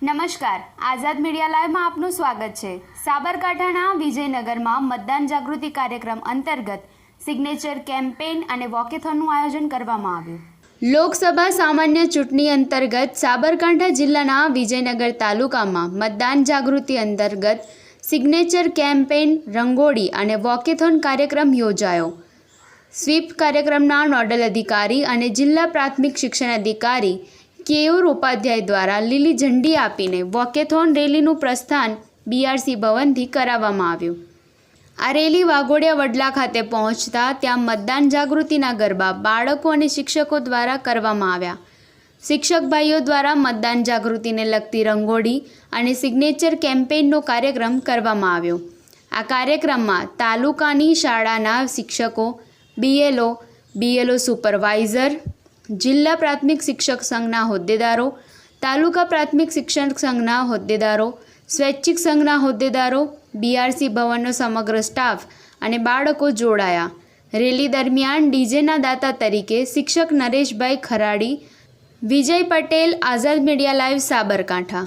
નમસ્કાર, આઝાદ મીડિયા લાઈવમાં આપનું સ્વાગત છે। સાબરકાંઠાના વિજયનગરમાં મતદાન જાગૃતિ કાર્યક્રમ અંતર્ગત સિગ્નેચર કેમ્પેઇન અને વોકેથોનનું આયોજન કરવામાં આવ્યું। લોકસભા સામાન્ય ચૂંટણી અંતર્ગત સાબરકાંઠા જિલ્લાના વિજયનગર તાલુકામાં મતદાન જાગૃતિ અંતર્ગત સિગ્નેચર કેમ્પેઇન, રંગોળી અને વોકેથોન કાર્યક્રમ યોજાયો। સ્વીપ કાર્યક્રમના નોડલ અધિકારી અને જિલ્લા પ્રાથમિક શિક્ષણ અધિકારી કેયુર ઉપાધ્યાય દ્વારા લીલી ઝંડી આપીને વોકેથોન રેલીનું પ્રસ્થાન બીઆરસી ભવનથી કરાવવામાં આવ્યું। આ રેલી વાઘોડિયા વડલા ખાતે પહોંચતા ત્યાં મતદાન જાગૃતિના ગરબા બાળકો અને શિક્ષકો દ્વારા કરવામાં આવ્યા। શિક્ષક ભાઈઓ દ્વારા મતદાન જાગૃતિને લગતી રંગોળી અને સિગ્નેચર કેમ્પેઇનનો કાર્યક્રમ કરવામાં આવ્યો। આ કાર્યક્રમમાં તાલુકાની શાળાના શિક્ષકો, બીએલઓ સુપરવાઇઝર, જિલ્લા પ્રાથમિક શિક્ષક સંઘના હોદ્દેદારો, તાલુકા પ્રાથમિક શિક્ષણ સંઘના હોદ્દેદારો, સ્વૈચ્છિક સંઘના હોદ્દેદારો, બીઆરસી ભવનનો સમગ્ર સ્ટાફ અને બાળકો જોડાયા। રેલી દરમિયાન ડીજેના દાતા તરીકે શિક્ષક નરેશભાઈ ખરાડી, વિજય પટેલ, આઝાદ મીડિયા લાઈવ, સાબરકાંઠા।